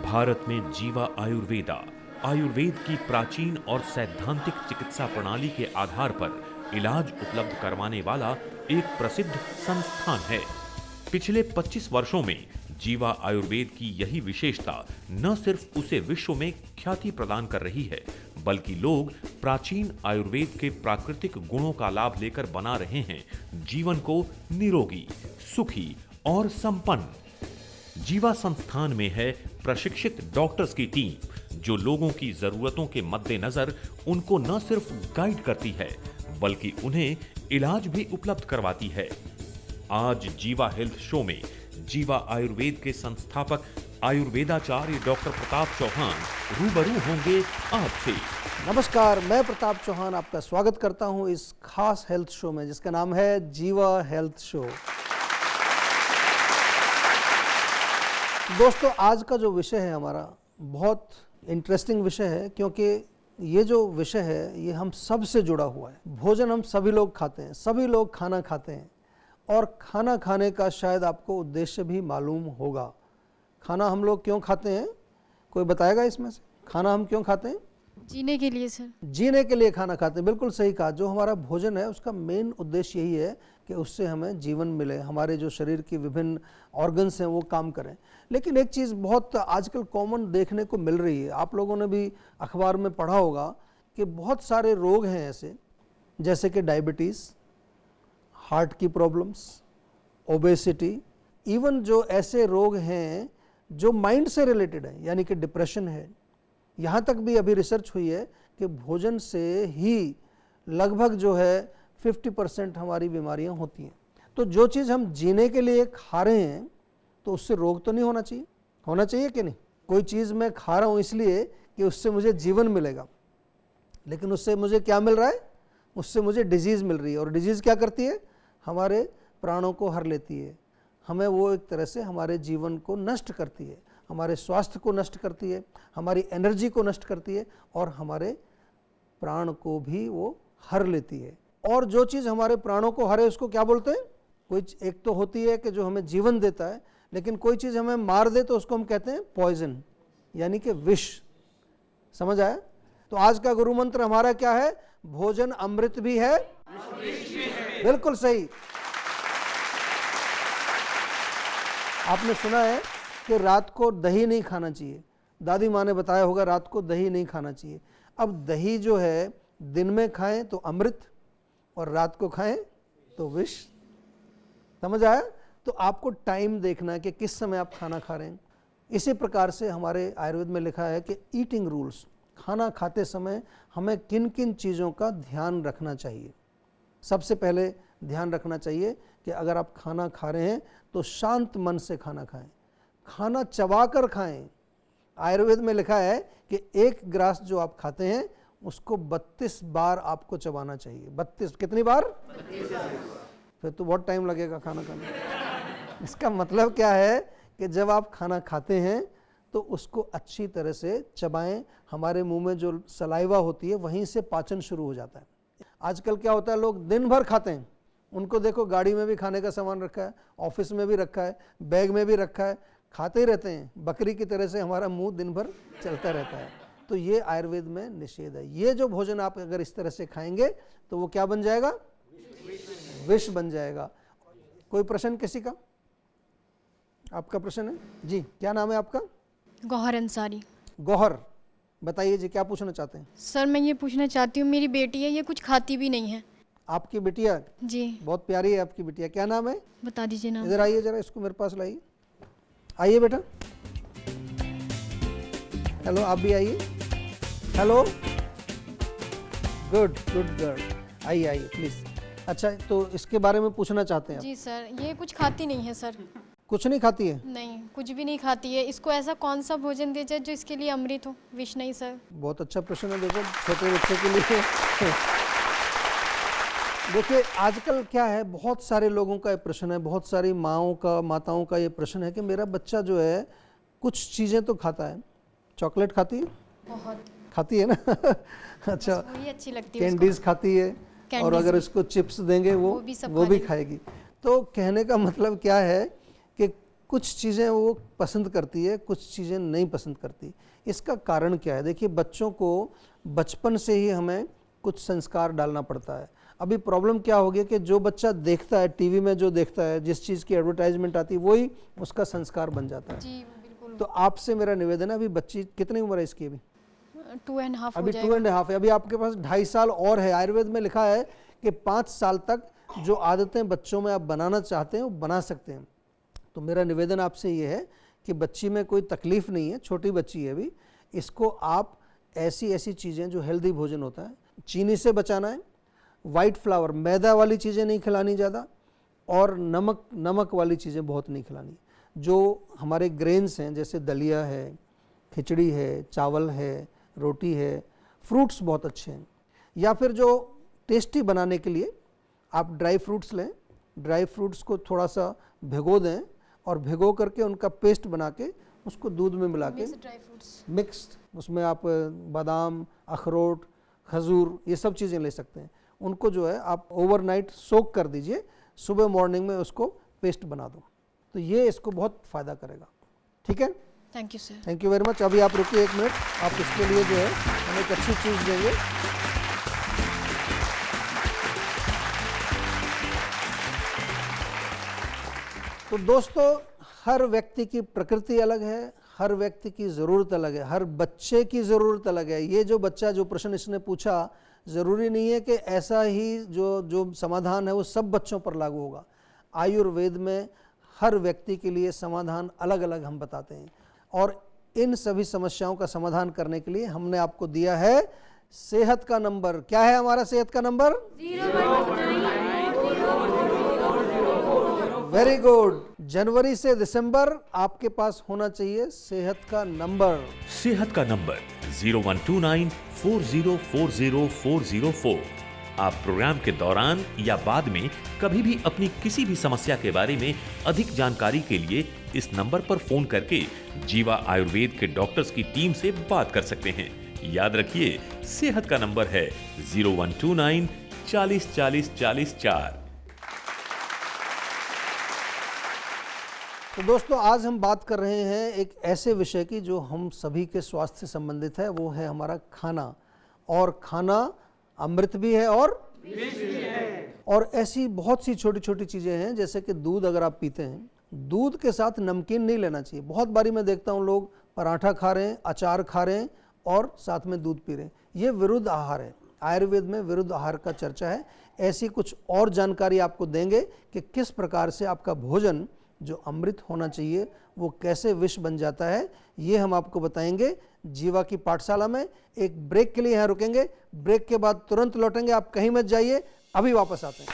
भारत में जीवा आयुर्वेदा आयुर्वेद की प्राचीन और सैद्धांतिक चिकित्सा प्रणाली के आधार पर इलाज उपलब्ध करवाने वाला एक प्रसिद्ध संस्थान है। पिछले 25 वर्षों में जीवा आयुर्वेद की यही विशेषता न सिर्फ उसे विश्व में ख्याति प्रदान कर रही है, बल्कि लोग प्राचीन आयुर्वेद के प्राकृतिक गुणों का लाभ लेकर बना रहे हैं जीवन को निरोगी, सुखी और संपन्न। जीवा संस्थान में है प्रशिक्षित डॉक्टर्स की टीम जो लोगों की जरूरतों के मद्देनजर उनको न सिर्फ गाइड करती है बल्कि उन्हें इलाज भी उपलब्ध करवाती है। आज जीवा हेल्थ शो में जीवा आयुर्वेद के संस्थापक आयुर्वेदाचार्य डॉक्टर प्रताप चौहान रूबरू होंगे आपसे। नमस्कार, मैं प्रताप चौहान आपका स्वागत करता हूं इस खास हेल्थ शो में जिसका नाम है जीवा हेल्थ शो। दोस्तों, आज का जो विषय है हमारा बहुत इंटरेस्टिंग विषय है, क्योंकि ये जो विषय है ये हम सब से जुड़ा हुआ है। भोजन हम सभी लोग खाते हैं, सभी लोग खाना खाते हैं और खाना खाने का शायद आपको उद्देश्य भी मालूम होगा। खाना हम लोग क्यों खाते हैं, कोई बताएगा इसमें से? खाना हम क्यों खाते हैं? जीने के लिए सर। जीने के लिए खाना खाते हैं, बिल्कुल सही कहा। जो हमारा भोजन है उसका मेन उद्देश्य यही है कि उससे हमें जीवन मिले, हमारे जो शरीर की विभिन्न ऑर्गन्स हैं वो काम करें। लेकिन एक चीज़ बहुत आजकल कॉमन देखने को मिल रही है, आप लोगों ने भी अखबार में पढ़ा होगा कि बहुत सारे रोग हैं ऐसे, जैसे कि डायबिटीज़, हार्ट की प्रॉब्लम्स, ओबेसिटी, इवन जो ऐसे रोग हैं जो माइंड से रिलेटेड है, यानी कि डिप्रेशन है। यहाँ तक भी अभी रिसर्च हुई है कि भोजन से ही लगभग जो है 50% हमारी बीमारियाँ होती हैं। तो जो चीज़ हम जीने के लिए खा रहे हैं तो उससे रोग तो नहीं होना चाहिए, होना चाहिए कि नहीं? कोई चीज़ मैं खा रहा हूँ इसलिए कि उससे मुझे जीवन मिलेगा, लेकिन उससे मुझे क्या मिल रहा है? उससे मुझे डिजीज़ मिल रही है। और डिजीज़ क्या करती है? हमारे प्राणों को हर लेती है, हमें वो एक तरह से हमारे जीवन को नष्ट करती है, हमारे स्वास्थ्य को नष्ट करती है, हमारी एनर्जी को नष्ट करती है और हमारे प्राण को भी वो हर लेती है। और जो चीज़ हमारे प्राणों को हरे उसको क्या बोलते हैं? कोई एक तो होती है कि जो हमें जीवन देता है, लेकिन कोई चीज़ हमें मार दे तो उसको हम कहते हैं पॉइजन, यानी कि विष। समझ आया? तो आज का गुरु मंत्र हमारा क्या है? भोजन अमृत भी है, बिल्कुल सही। आपने सुना है कि रात को दही नहीं खाना चाहिए, दादी माँ ने बताया होगा रात को दही नहीं खाना चाहिए। अब दही जो है दिन में खाएं तो अमृत और रात को खाएं तो विष। समझ आया? तो आपको टाइम देखना है कि किस समय आप खाना खा रहे हैं। इसी प्रकार से हमारे आयुर्वेद में लिखा है कि ईटिंग रूल्स, खाना खाते समय हमें किन किन चीज़ों का ध्यान रखना चाहिए। सबसे पहले ध्यान रखना चाहिए कि अगर आप खाना खा रहे हैं तो शांत मन से खाना खाएं, खाना चबा कर खाएं। आयुर्वेद में लिखा है कि एक ग्रास जो आप खाते हैं उसको 32 बार आपको चबाना चाहिए। 32 कितनी बार? 32 बार। फिर तो बहुत टाइम लगेगा खाना खाने। इसका मतलब क्या है कि जब आप खाना खाते हैं तो उसको अच्छी तरह से चबाएं। हमारे मुंह में जो सलाइवा होती है वहीं से पाचन शुरू हो जाता है। आजकल क्या होता है, लोग दिन भर खाते हैं, उनको देखो गाड़ी में भी खाने का सामान रखा है, ऑफिस में भी रखा है, बैग में भी रखा है, खाते ही रहते हैं। बकरी की तरह से हमारा मुंह दिन भर चलता रहता है। तो ये आयुर्वेद में निषेध है। ये जो भोजन आप अगर इस तरह से खाएंगे तो वो क्या बन जाएगा? विष बन जाएगा। कोई प्रश्न किसी का? आपका प्रश्न है जी? क्या नाम है आपका? गौहर अंसारी। गौहर, बताइए जी, क्या पूछना चाहते हैं? सर मैं ये पूछना चाहती हूँ, मेरी बेटी है, ये कुछ खाती भी नहीं है। आपकी बिटिया? जी। बहुत प्यारी है आपकी बिटिया। क्या नाम है? बता दीजिए नाम। इधर आइए जरा, इसको मेरे पास लाइए। आइए बेटा। हेलो, आप भी आइए। हेलो, गुड गुड गर्ल, आइए आइए प्लीज। अच्छा, तो इसके बारे में पूछना चाहते हैं आप? जी सर, ये कुछ खाती नहीं है सर। कुछ नहीं खाती है? नहीं, कुछ भी नहीं खाती है। इसको ऐसा कौन सा भोजन दिया जाए जो इसके लिए अमृत हो, विष नहीं सर। बहुत अच्छा प्रश्न है। देखो, छोटे बच्चे के लिए देखिए आजकल क्या है, बहुत सारे लोगों का ये प्रश्न है, बहुत सारी माताओं का ये प्रश्न है कि मेरा बच्चा जो है कुछ चीज़ें तो खाता है। चॉकलेट खाती है? बहुत खाती है ना? अच्छा, वही अच्छी लगती है। कैंडीज खाती है, और अगर इसको चिप्स देंगे वो भी खाएगी। खाएगी। तो कहने का मतलब क्या है कि कुछ चीज़ें वो पसंद करती है, कुछ चीज़ें नहीं पसंद करती। इसका कारण क्या है? देखिए, बच्चों को बचपन से ही हमें कुछ संस्कार डालना पड़ता है। अभी प्रॉब्लम क्या हो गया कि जो बच्चा देखता है टीवी में, जो देखता है, जिस चीज़ की एडवर्टाइजमेंट आती है, वही उसका संस्कार बन जाता है। जी बिल्कुल। तो आपसे मेरा निवेदन है, अभी बच्ची कितनी उम्र है इसकी? अभी 2.5 हो अभी जाएगा। 2.5 है। अभी आपके पास 2.5 साल और है। आयुर्वेद में लिखा है कि 5 साल तक जो आदतें बच्चों में आप बनाना चाहते हैं वो बना सकते हैं। तो मेरा निवेदन आपसे ये है कि बच्ची में कोई तकलीफ़ नहीं है, छोटी बच्ची है अभी, इसको आप ऐसी चीज़ें जो हेल्दी भोजन होता है, चीनी से बचाना है, वाइट फ्लावर, मैदा वाली चीज़ें नहीं खिलानी ज़्यादा, और नमक वाली चीज़ें बहुत नहीं खिलानी। जो हमारे ग्रेन्स हैं, जैसे दलिया है, खिचड़ी है, चावल है, रोटी है, फ्रूट्स बहुत अच्छे हैं। या फिर जो टेस्टी बनाने के लिए आप ड्राई फ्रूट्स लें, ड्राई फ्रूट्स को थोड़ा सा भिगो दें और भिगो करके उनका पेस्ट बना के उसको दूध में मिला के ड्राई फ्रूट्स मिक्स्ड, उसमें आप बादाम, अखरोट, खजूर, ये सब चीज़ें ले सकते हैं। उनको जो है आप ओवरनाइट सोक कर दीजिए, सुबह मॉर्निंग में उसको पेस्ट बना दो, तो ये इसको बहुत फ़ायदा करेगा। ठीक है, thank you sir. Thank you very much. अभी आप रुकिए 1 मिनट, आप इसके लिए जो है हमें एक अच्छी चीज़ देंगे। तो दोस्तों, हर व्यक्ति की प्रकृति अलग है, हर व्यक्ति की ज़रूरत अलग है, हर बच्चे की ज़रूरत अलग है। ये जो बच्चा, जो प्रश्न इसने पूछा, ज़रूरी नहीं है कि ऐसा ही जो समाधान है वो सब बच्चों पर लागू होगा। आयुर्वेद में हर व्यक्ति के लिए समाधान अलग अलग हम बताते हैं, और इन सभी समस्याओं का समाधान करने के लिए हमने आपको दिया है सेहत का नंबर। क्या है हमारा सेहत का नंबर? 0129000। Very good. जनवरी से दिसंबर आपके पास होना चाहिए सेहत का नंबर। सेहत का नंबर 012940400404। आप प्रोग्राम के दौरान या बाद में कभी भी अपनी किसी भी समस्या के बारे में अधिक जानकारी के लिए इस नंबर पर फोन करके जीवा आयुर्वेद के डॉक्टर्स की टीम से बात कर सकते हैं। याद रखिए, सेहत का नंबर है 0129 40 40 40 4। तो दोस्तों, आज हम बात कर रहे हैं एक ऐसे विषय की जो हम सभी के स्वास्थ्य से संबंधित है, वो है हमारा खाना। और खाना अमृत भी है और विष भी है। और ऐसी बहुत सी छोटी छोटी चीज़ें हैं, जैसे कि दूध अगर आप पीते हैं, दूध के साथ नमकीन नहीं लेना चाहिए। बहुत बारी मैं देखता हूँ लोग पराठा खा रहे हैं, अचार खा रहे हैं और साथ में दूध पी रहे हैं। ये विरुद्ध आहार है। आयुर्वेद में विरुद्ध आहार का चर्चा है। ऐसी कुछ और जानकारी आपको देंगे कि किस प्रकार से आपका भोजन जो अमृत होना चाहिए वो कैसे विष बन जाता है, ये हम आपको बताएंगे जीवा की पाठशाला में। एक ब्रेक के लिए यहाँ रुकेंगे, ब्रेक के बाद तुरंत लौटेंगे। आप कहीं मत जाइए, अभी वापस आते हैं।